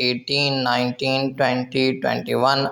18, 19, 20, 21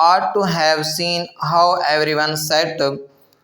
ought to have seen how everyone sat،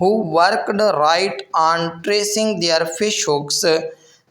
who worked right on tracing their fish hooks،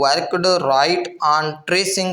worked right on tracing،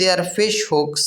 their fish hooks,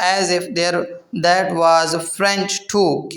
as if that was French too,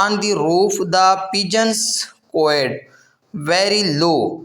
On the roof the pigeons cooed very low,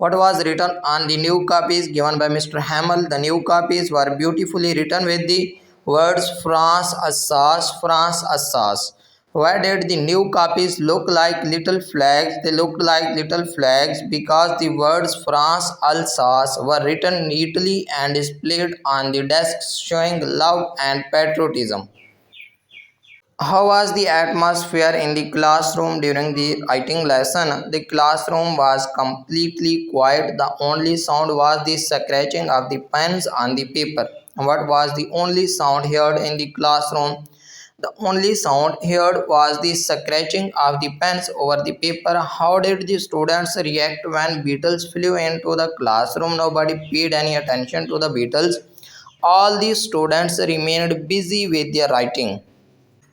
What was written on the new copies given by Mr. Hamel? The new copies were beautifully written with the words France Alsace, France Alsace. Why did the new copies look like little flags? They looked like little flags because the words France Alsace were written neatly and displayed on the desks, showing love and patriotism. How was the atmosphere in the classroom during the writing lesson? The classroom was completely quiet. The only sound was the scratching of the pens on the paper. What was the only sound heard in the classroom? The only sound heard was the scratching of the pens over the paper. How did the students react when beetles flew into the classroom? Nobody paid any attention to the beetles. All the students remained busy with their writing.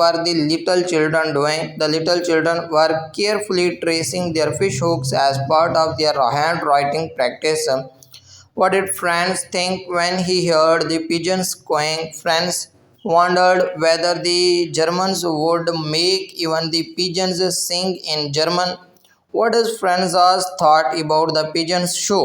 were the little children doing? The little children were carefully tracing their fish hooks as part of their handwriting practice. What did Franz think when he heard the pigeons cooing? Franz wondered whether the Germans would make even the pigeons sing in German. What does Franz's thought about the pigeons show?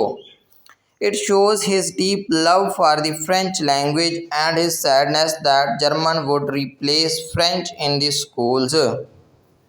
It shows his deep love for the French language and his sadness that German would replace French in the schools.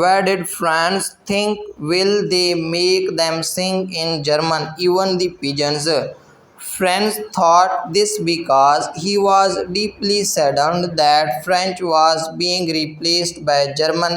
Where did France think will they make them sing in German, even the pigeons? Franz thought this because he was deeply saddened that French was being replaced by German.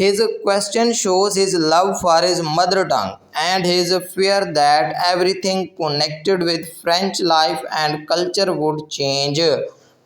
His question shows his love for his mother tongue and his fear that everything connected with French life and culture would change.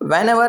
Whenever,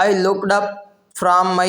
I looked up from my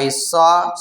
I saw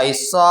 I saw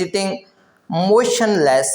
sitting motionless,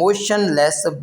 motionless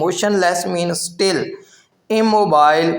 motionless means still, immobile,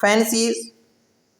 fancy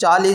40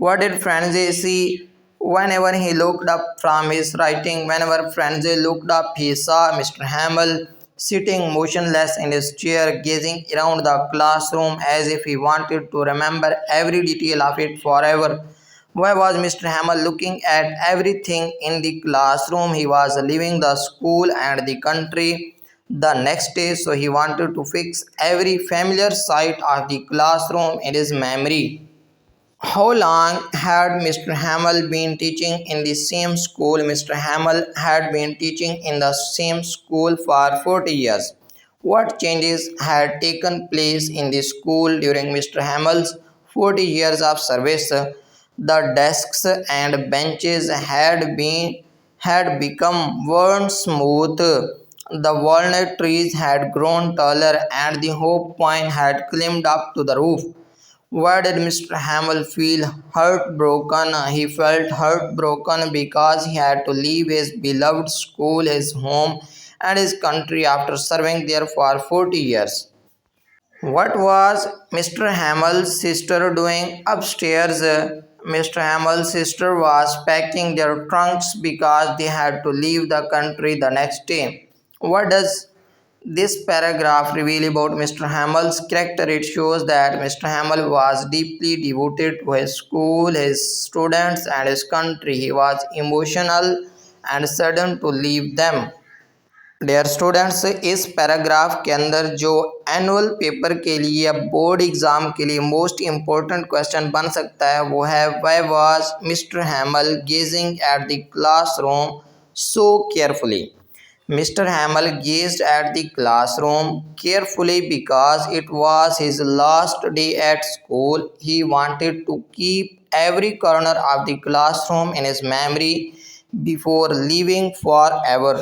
What did Franze see whenever he looked up from his writing? Whenever Franze looked up, he saw Mr. Hamel sitting motionless in his chair, gazing around the classroom as if he wanted to remember every detail of it forever. Why was Mr. Hamel looking at everything in the classroom? He was leaving the school and the country the next day, so he wanted to fix every familiar sight of the classroom in his memory. How long had Mr. Hamel been teaching in the same school? Mr. Hamel had been teaching in the same school for 40 years. What changes had taken place in the school during Mr. Hamel's 40 years of service? The desks and benches had become worn smooth. The walnut trees had grown taller and the hope pine had climbed up to the roof. Why did Mr. Hamel feel heartbroken? He felt heartbroken because he had to leave his beloved school, his home, and his country after serving there for 40 years. What was Mr. Hamel's sister doing upstairs? Mr. Hamel's sister was packing their trunks because they had to leave the country the next day. What does this paragraph reveal about Mr. Hamel's character? It shows that Mr. Hamel was deeply devoted to his school, his students, and his country. He was emotional and saddened to leave them. Dear students, इस paragraph के अंदर जो annual paper के लिए या board exam के लिए most important question बन सकता है वो है why was mister Hamel gazing at the classroom so carefully. Mr. Hamill gazed at the classroom carefully because it was his last day at school. He wanted to keep every corner of the classroom in his memory before leaving forever.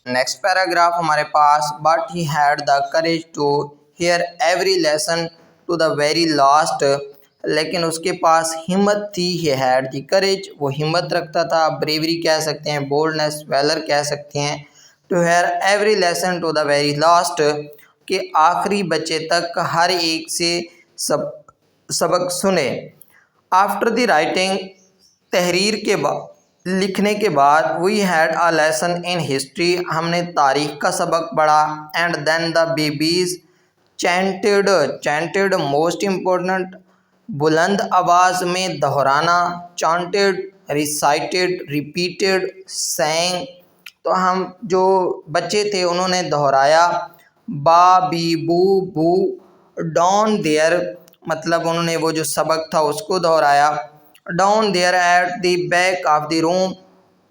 Next paragraph हमारे पास, but he had the courage to hear every lesson to the very last. लेकिन उसके पास हिम्मत थी, ही had the करेज, वो हिम्मत रखता था, ब्रेवरी कह सकते हैं, बोल्डनेस, वेलर कह सकते हैं, to hear every lesson to the very last, के आखिरी बच्चे तक हर एक से सबक सुने। आफ्टर द राइटिंग, तहरीर के बाद, लिखने के बाद, we had a lesson in history, हमने तारीख का सबक पढ़ा। And then the babies chanted, chanted most important, बुलंद आवाज़ में दोहराना, चांटेड, रिसाइटेड, रिपीटेड, सैंग, तो हम जो बच्चे थे उन्होंने दोहराया। बा बी बू बू, डाउन देयर, मतलब उन्होंने वो जो सबक था उसको दोहराया। Down there at the back of the room,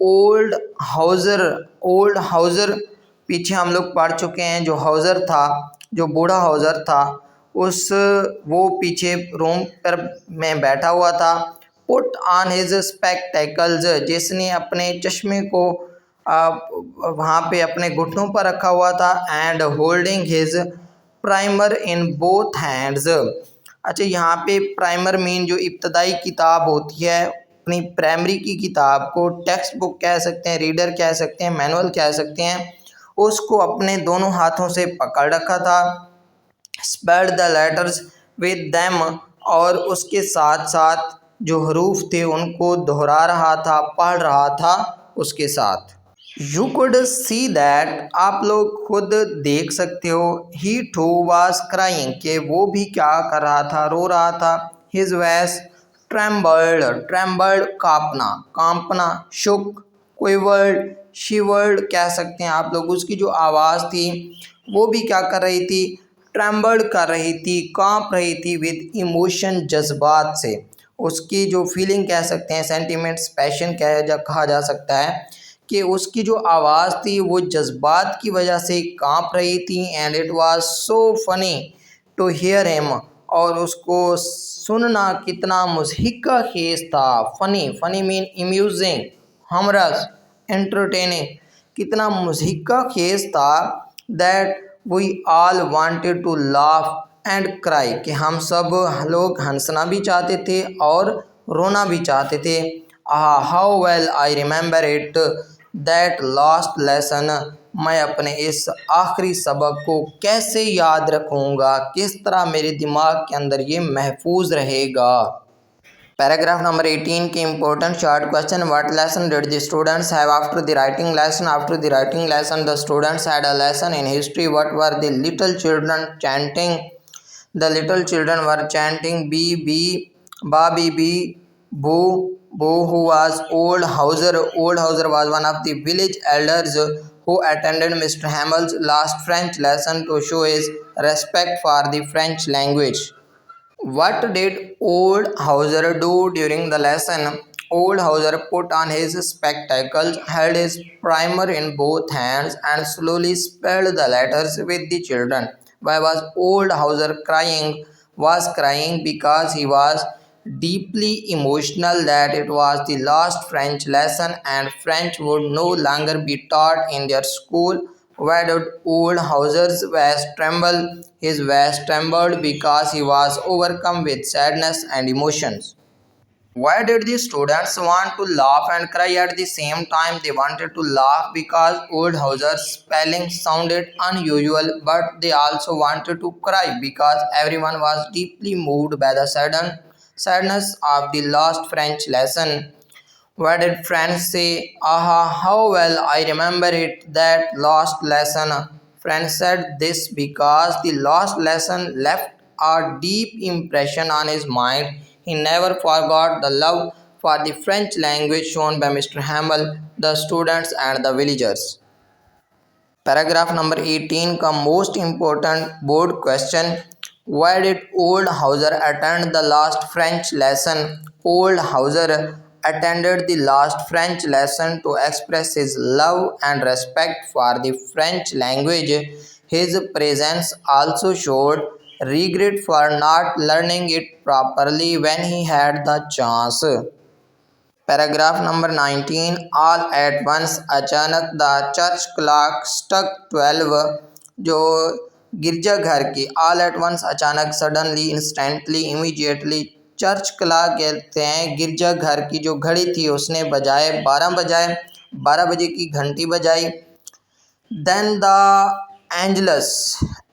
old Hauser, old Hauser पीछे हम लोग पढ़ चुके हैं, जो हाउज़र था, जो बूढ़ा हाउज़र था, उस वो पीछे रूम पर में बैठा हुआ था। पुट ऑन हिज स्पेक्टेकल्स, जिसने अपने चश्मे को वहाँ पे अपने घुटनों पर रखा हुआ था। And holding his primer in both hands. अच्छा, यहाँ पे प्राइमर मीन जो इब्तदाई किताब होती है, अपनी प्राइमरी की किताब को टेक्स्ट बुक कह सकते हैं, रीडर कह सकते हैं, मैनुअल कह सकते हैं, उसको अपने दोनों हाथों से पकड़ रखा था। Spelled the letters with them, और उसके साथ साथ जो हरूफ थे उनको दोहरा रहा था, पढ़ रहा था उसके साथ। यू कुड सी दैट, आप लोग खुद देख सकते हो, ही टू वाज क्राइंग, कि वो भी क्या कर रहा था, रो रहा था। हिज वॉइस ट्रेम्बल्ड, ट्रेम्बल्ड कांपना, कांपना, शुक, क्विवर्ड, शिवर्ड कह सकते हैं आप लोग, उसकी जो आवाज़ थी वो भी क्या कर रही थी, ट्रेम्बल्ड कर रही थी, कांप रही थी, विद इमोशन, जज्बात से, उसकी जो फीलिंग कह सकते हैं, सेंटिमेंट्स, पैशन कहा जा सकता है, कि उसकी जो आवाज़ थी वो जज्बात की वजह से कांप रही थी। And it was so funny to hear him, और उसको सुनना कितना मुज़हिक खेज़ था। Funny, funny mean amusing, humorous, entertaining, कितना मुज़हिक खेज़ था। That we all wanted to laugh and cry, कि हम सब लोग हंसना भी चाहते थे और रोना भी चाहते थे। How well I remember it, that last lesson, मैं अपने इस आखिरी सबक को कैसे याद रखूँगा, किस तरह मेरे दिमाग के अंदर ये महफूज रहेगा। पैराग्राफ नंबर 18 के important short question, what lesson did the students have after the writing lesson. After the writing lesson the students had a lesson in history. What were the little children chanting. The little children were chanting bee bee, ba bee bee, boo boo, who was old Hauser. Old Hauser was one of the village elders who attended Mr. Hamill's last French lesson to show his respect for the French language. What did old Hauser do during the lesson? Old Hauser put on his spectacles, held his primer in both hands, and slowly spelled the letters with the children. Why was old Hauser crying? Was crying because he was deeply emotional that it was the last French lesson and French would no longer be taught in their school. Why did old Hauser's voice tremble? His voice trembled because he was overcome with sadness and emotions. Why did the students want to laugh and cry at the same time? They wanted to laugh because old Hauser's spelling sounded unusual, but they also wanted to cry because everyone was deeply moved by the sadness of the last French lesson. What did friends say? Aha, how well I remember it, that last lesson. Friends said this because the last lesson left a deep impression on his mind. He never forgot the love for the French language shown by Mr. Hamel, the students, and the villagers. Paragraph number 18 का most important board question, why did old Houser attend the last French lesson? Old Houser attended the last French lesson to express his love and respect for the French language. His presence also showed regret for not learning it properly when he had the chance. Paragraph number 19, all at once, अचानक the church clock struck 12, जो गिरजा घर की, all at once अचानक, suddenly, instantly, immediately, church clock कहते हैं गिरजा घर की जो घड़ी थी उसने बजाए, 12 बजाए, 12 बजे की घंटी बजाई। देन द एंजलस,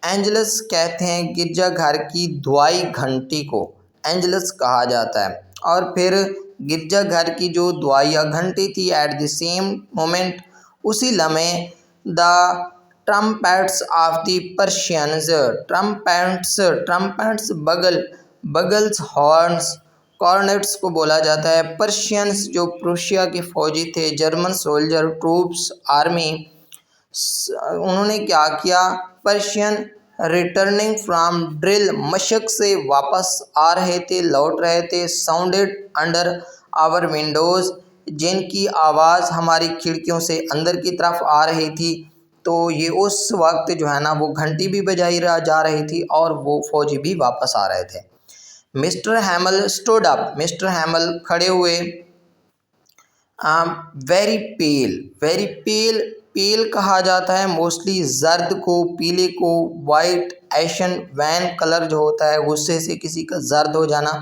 एंजलस कहते हैं गिरजा घर की दुआई घंटी को एंजलस कहा जाता है। और फिर गिरजा घर की जो दुआया घंटी थी, एट द सेम मोमेंट, उसी लम्हे, the trumpets of the Persians, trumpets bugles, horns, cornets को बोला जाता है। पर्शियंस जो प्रूशिया के फौजी थे, जर्मन सोल्जर, ट्रूप्स, आर्मी, उन्होंने क्या किया, पर्शियन रिटर्निंग फ्रॉम ड्रिल, मशक से वापस आ रहे थे, लौट रहे थे, साउंडेड अंडर आवर विंडोज़, जिनकी आवाज़ हमारी खिड़कियों से अंदर की तरफ आ रही थी। तो ये उस वक्त जो है ना वो घंटी भी बजाई जा रही थी और वो फौजी भी वापस आ रहे थे। मिस्टर हैमल स्टूड अप, मिस्टर हैमल खड़े हुए। वेरी पेल, पेल कहा जाता है मोस्टली जर्द को, पीले को। वाइट, एशन, वैन कलर जो होता है गुस्से से किसी का जर्द हो जाना।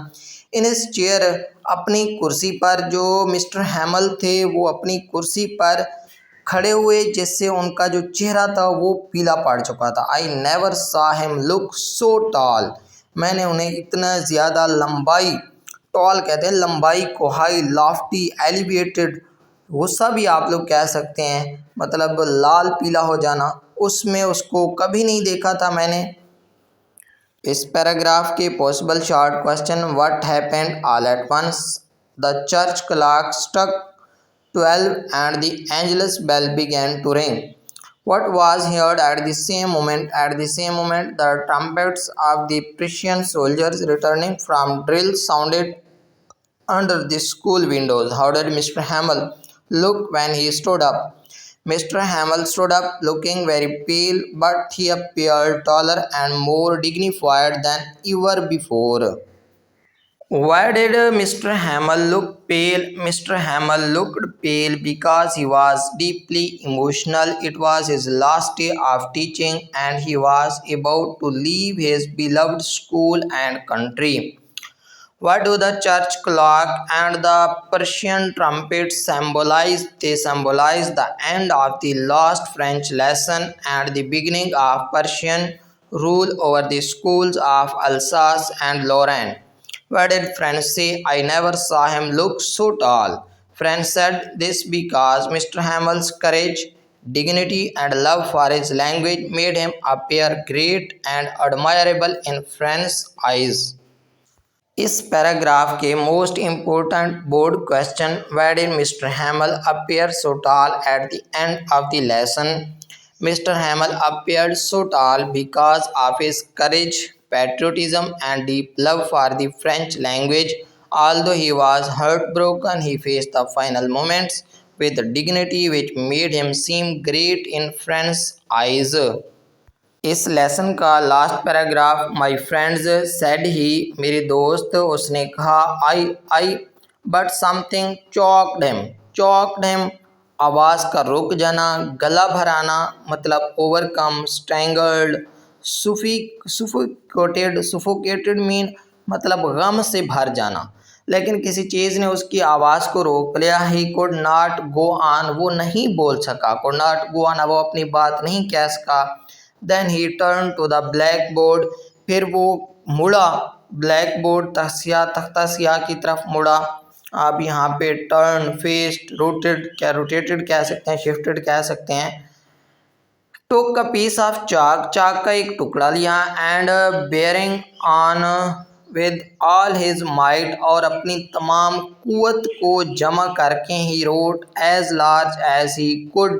इन इस चेयर, अपनी कुर्सी पर, जो मिस्टर हैमल थे वो अपनी कुर्सी पर खड़े हुए जिससे उनका जो चेहरा था वो पीला पड़ चुका था। आई नेवर सा हिम लुक सो टॉल, मैंने उन्हें इतना ज़्यादा लंबाई, टॉल कहते हैं लंबाई को, हाई, लॉफ्टी, एलिवेटेड, गुस्सा भी आप लोग कह सकते हैं, मतलब लाल पीला हो जाना, उसमें उसको कभी नहीं देखा था मैंने। इस पैराग्राफ के possible short question, what happened all at once? The church clock struck 12 and the angelus bell began to ring. What was heard at the same moment? At the same moment, the trumpets of the Prussian soldiers returning from drill sounded under the school windows. How did Mr. Hamel look when he stood up? Mr. Hamel stood up looking very pale, but he appeared taller and more dignified than ever before. Why did Mr. Hamel look pale? Mr. Hamel looked pale because he was deeply emotional. It was his last day of teaching and he was about to leave his beloved school and country. What do the church clock and the Persian trumpets symbolize? They symbolize the end of the last French lesson and the beginning of Persian rule over the schools of Alsace and Lorraine. What did French say? I never saw him look so tall. French said this because Mr. Hamel's courage, dignity, and love for his language made him appear great and admirable in French's eyes. इस paragraph के most important board question, why did mister हैमल appear so tall at the end of the lesson? Mister हैमल appeared so tall because of his courage, patriotism, and deep love for the French language. Although he was heartbroken, he faced the final moments with dignity which made him seem great in French's eyes. इस lesson का last paragraph, my friends said he, मेरे दोस्त, उसने कहा, आई but something choked him, आवाज़ का रुक जाना, गला भराना, मतलब ओवरकम, स्ट्रेंगल्ड, सुफोकेटेड मीन मतलब गम से भर जाना, लेकिन किसी चीज़ ने उसकी आवाज़ को रोक लिया। He could not go on, वो नहीं बोल सका, कुड नॉट गो ऑन, वो अपनी बात नहीं कह सका। Then he turn to the blackboard, फिर वो मुड़ा ब्लैक बोर्ड, तख्ता स्याह की तरफ मुड़ा। आप यहाँ पे टर्न, फेस्ड, रोटेटेड कह सकते हैं, शिफ्टेड कह सकते हैं। टुक अ पीस ऑफ चाक का एक टुकड़ा लिया, and bearing on with all his might, और अपनी तमाम कुव्वत को जमा करके he wrote as large as he could,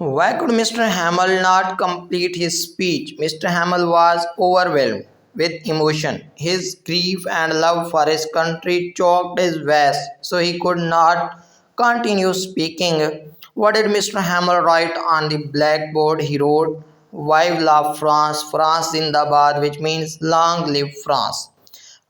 Why could Mr. Hamel not complete his speech? Mr. Hamel was overwhelmed with emotion. His grief and love for his country choked his voice, so he could not continue speaking. What did Mr. Hamel write on the blackboard? He wrote, Vive la France, France Zindabad, which means long live France.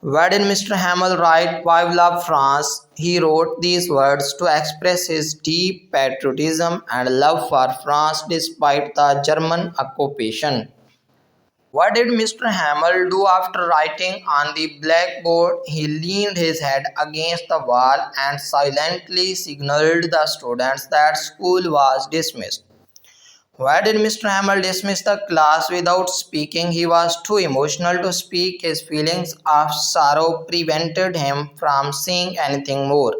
Why did Mr. Hamel write Vive la France? He wrote these words to express his deep patriotism and love for France despite the German occupation. What did Mr. Hamel do after writing on the blackboard? He leaned his head against the wall and silently signaled the students that school was dismissed. Why did Mr. Hamel dismiss the class without speaking? He was too emotional to speak. His feelings of sorrow prevented him from saying anything more.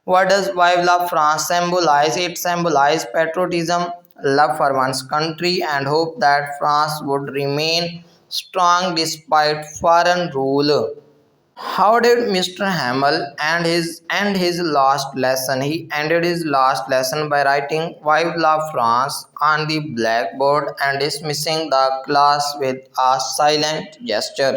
What does Vive la France symbolize? It symbolizes patriotism, love for one's country, and hope that France would remain strong despite foreign rule. How did Mr. Hamel end his last lesson? He ended his last lesson by writing Vive la France on the blackboard and dismissing the class with a silent gesture.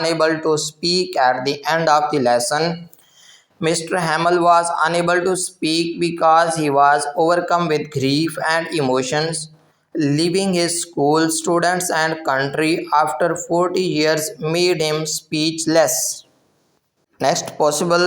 unable to speak at the end of the lesson? Mr. Hamel was unable to speak because he was overcome with grief and emotions. Leaving his school, students and country after 40 years made him speechless. Next possible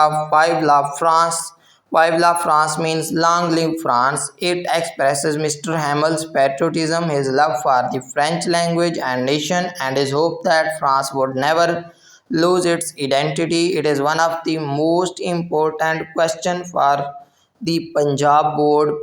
of Vive la France? Vive la France means long live France. It expresses Mr. Hamel's patriotism, his love for the French language and nation, and his hope that France would never lose its identity. It is one of the most important question for the Punjab board